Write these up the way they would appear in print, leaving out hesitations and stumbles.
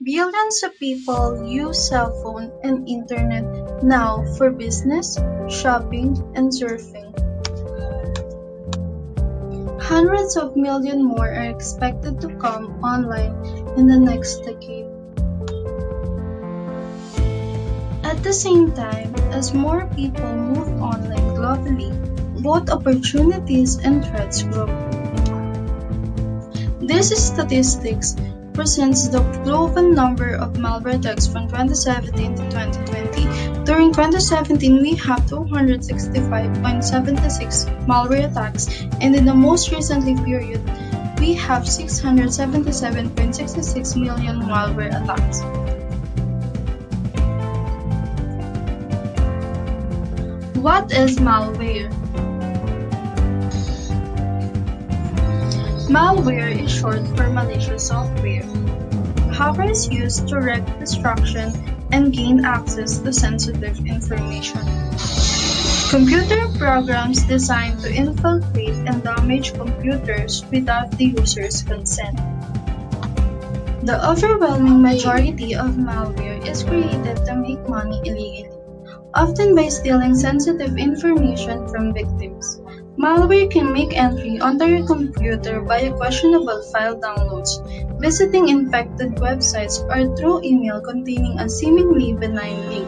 Billions of people use cell phone and internet now for business, shopping, and surfing. Hundreds of millions more are expected to come online in the next decade. At the same time, as more people move online globally, both opportunities and threats grow. This statistics presents the global number of malware attacks from 2017 to 2020. During 2017, we have 265.76 malware attacks, and in the most recently period, we have 677.66 million malware attacks. What is malware? Malware is short for malicious software. Hackers use to wreak destruction and gain access to sensitive information. Computer programs designed to infiltrate and damage computers without the user's consent. The overwhelming majority of malware is created to make money illegally, often by stealing sensitive information from victims. Malware can make entry onto your computer via questionable file downloads, visiting infected websites, or through email containing a seemingly benign link.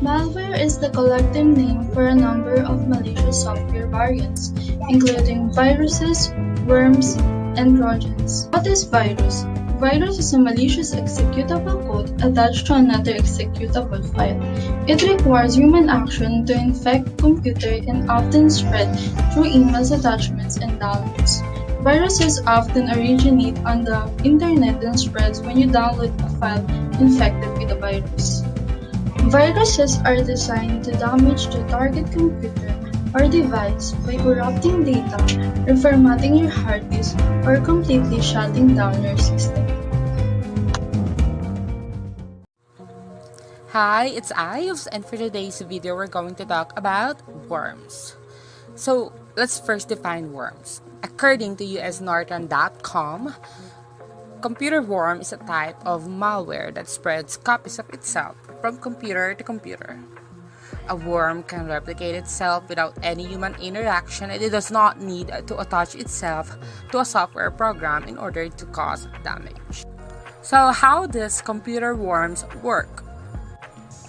Malware is the collective name for a number of malicious software variants, including viruses, worms, and trojans. What is virus? Virus is a malicious executable code attached to another executable file. It requires human action to infect computer and often spread through emails, attachments, and downloads. Viruses often originate on the internet and spreads when you download a file infected with a virus. Viruses are designed to damage the target computer or device by corrupting data, reformatting your hard disk, or completely shutting down your system. Hi, it's Ives, and for today's video, we're going to talk about worms. So, let's first define worms. According to usnorton.com, computer worm is a type of malware that spreads copies of itself from computer to computer. A worm can replicate itself without any human interaction, and it does not need to attach itself to a software program in order to cause damage. So, how does computer worms work?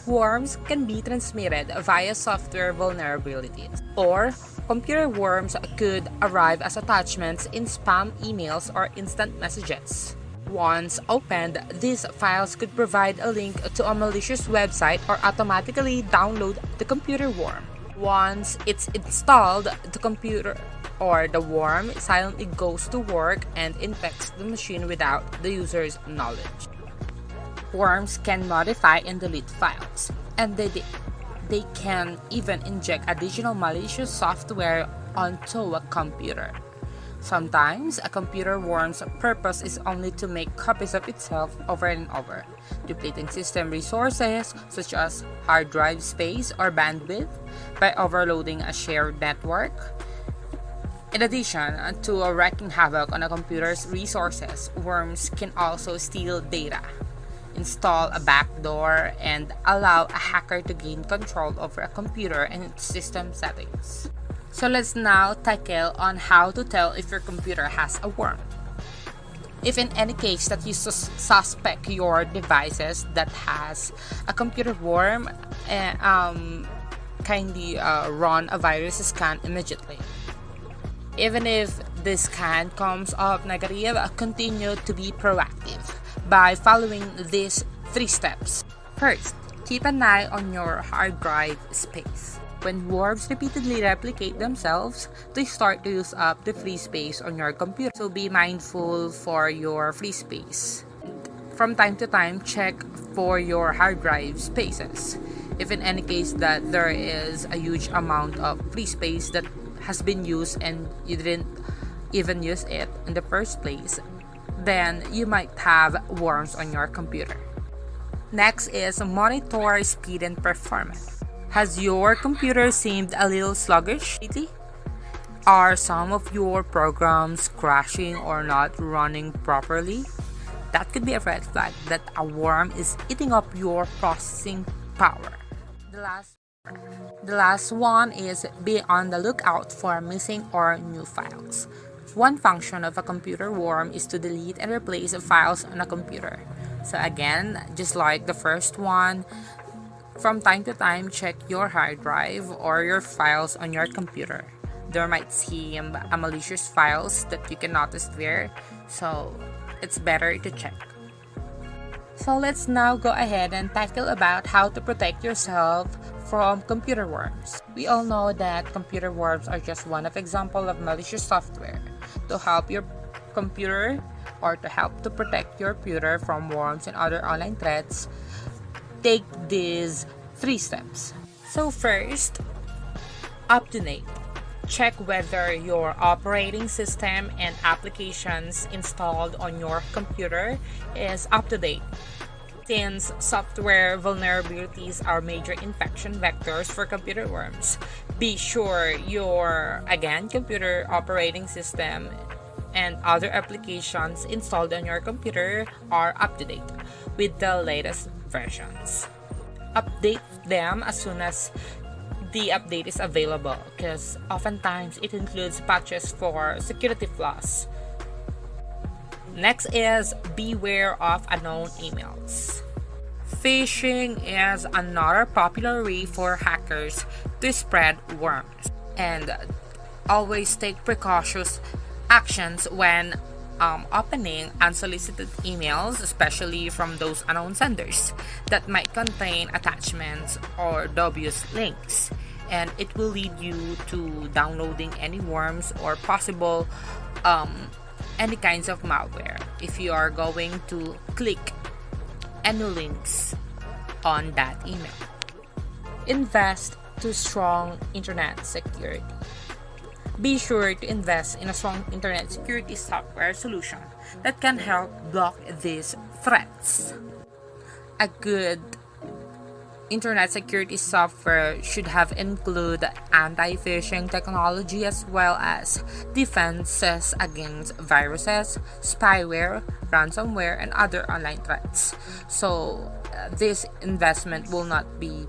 Worms can be transmitted via software vulnerabilities, or computer worms could arrive as attachments in spam emails or instant messages. Once opened, these files could provide a link to a malicious website or automatically download the computer worm. Once it's installed, the computer or the worm silently goes to work and infects the machine without the user's knowledge. Worms can modify and delete files, and they can even inject additional malicious software onto a computer. Sometimes, a computer worm's purpose is only to make copies of itself over and over, depleting system resources such as hard drive space or bandwidth by overloading a shared network. In addition to wreaking havoc on a computer's resources, worms can also steal data, install a backdoor, and allow a hacker to gain control over a computer and its system settings. So let's now tackle on how to tell if your computer has a worm. If in any case that you suspect your devices that has a computer worm, kindly run a virus scan immediately. Even if the scan comes up negative, continue to be proactive by following these 3 steps. First, keep an eye on your hard drive space. When worms repeatedly replicate themselves, they start to use up the free space on your computer. So be mindful for your free space. From time to time, check for your hard drive spaces. If in any case that there is a huge amount of free space that has been used and you didn't even use it in the first place, then you might have worms on your computer. Next is monitor speed and performance. Has your computer seemed a little sluggish lately? Are some of your programs crashing or not running properly? that could be a red flag that a worm is eating up your processing power. The last the last one is be on the lookout for missing or new files. One function of a computer worm is to delete and replace files on a computer. So again, just like the first one, from time to time check your hard drive or your files on your computer. There might seem a malicious files that you can notice there, so it's better to check. So let's now go ahead and tackle about how to protect yourself from computer worms. We all know that computer worms are just one of example of malicious software. To help your computer or to help to protect your computer from worms and other online threats, take these 3 steps. So first, up to date. Check whether your operating system and applications installed on your computer is up to date. Since software vulnerabilities are major infection vectors for computer worms, be sure your, again, computer operating system and other applications installed on your computer are up to date with the latest versions. Update them as soon as the update is available, because oftentimes it includes patches for security flaws. Next is beware of unknown emails. Phishing is another popular way for hackers to spread worms, and always take precautious actions when opening unsolicited emails, especially from those unknown senders that might contain attachments or dubious links, and it will lead you to downloading any worms or possible any kinds of malware if you are going to click any links on that email. Invest to strong internet security. Be sure to invest in a strong internet security software solution that can help block these threats. A good internet security software should have include anti-phishing technology as well as defenses against viruses, spyware, ransomware, and other online threats. So this investment will not be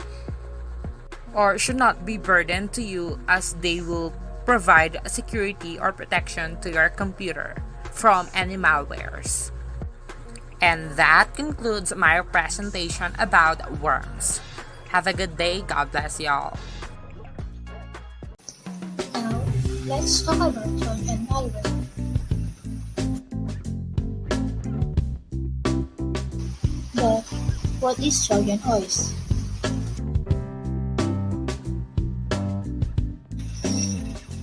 or should not be burdened to you, as they will provide security or protection to your computer from any malwares. And that concludes my presentation about worms. Have a good day. God bless y'all. Now, let's talk about trojan malware. But what is Trojan horse?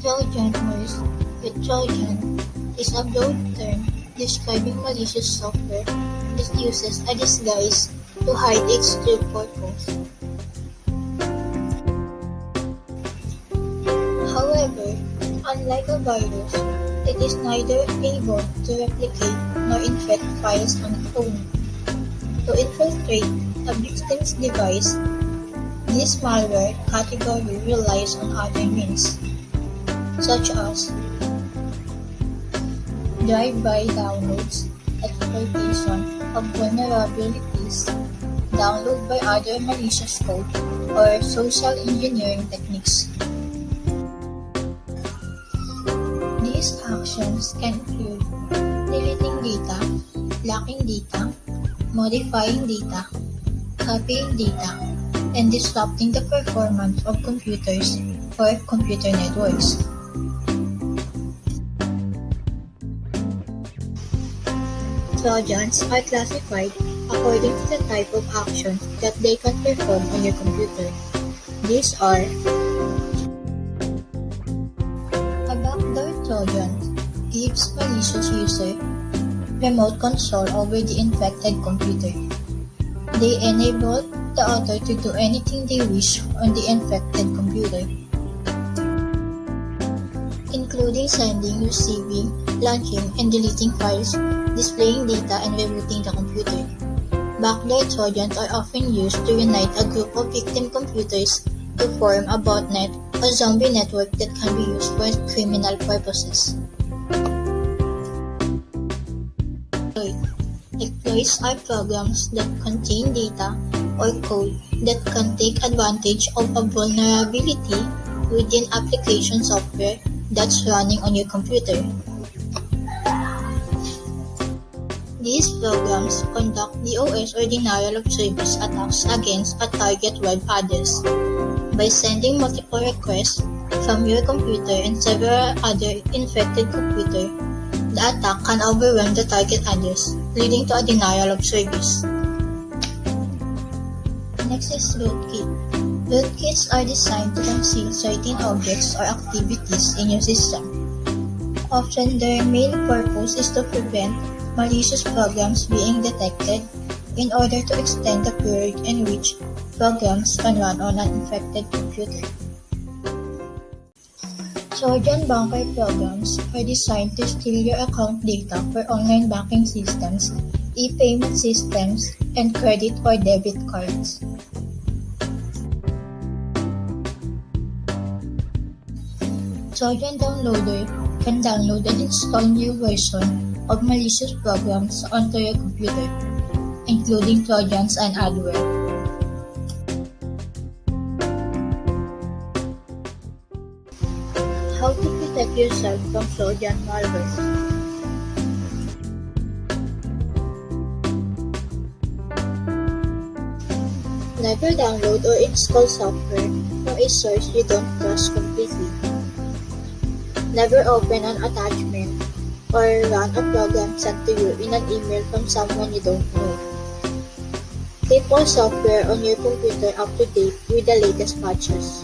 Trojan horse, with Trojan, is a broad term describing malicious software that uses a disguise to hide its true purpose. However, unlike a virus, it is neither able to replicate nor infect files on its own. To infiltrate a victim's device, this malware category relies on other means, such as drive-by downloads, exploitation of vulnerabilities, download by other malicious code, or social engineering techniques. These actions can include deleting data, locking data, modifying data, copying data, and disrupting the performance of computers or computer networks. Trojans are classified according to the type of actions that they can perform on your computer. These are: a backdoor Trojan gives malicious user remote control over the infected computer. They enable the author to do anything they wish on the infected computer, including sending, receiving, launching, and deleting files, displaying data, and rebooting the computer. Backdoor Trojans are often used to unite a group of victim computers to form a botnet or zombie network that can be used for criminal purposes. Exploits are programs that contain data or code that can take advantage of a vulnerability within application software that's running on your computer. These programs conduct DOS or denial of service attacks against a target web address by sending multiple requests from your computer and several other infected computers. The attack can overwhelm the target address, leading to a denial of service. Next is rootkit. Rootkits are designed to conceal certain objects or activities in your system. Often their main purpose is to prevent malicious programs being detected in order to extend the period in which programs can run on an infected computer. Trojan banker programs are designed to steal your account data for online banking systems, e-payment systems, and credit or debit cards. Trojan Downloader can download and install new versions of malicious programs onto your computer, including Trojans and adware. How to protect yourself from Trojan malware. Never download or install software from a source you don't trust completely. Never open an attachment or run a program sent to you in an email from someone you don't know. Keep all software on your computer up to date with the latest patches.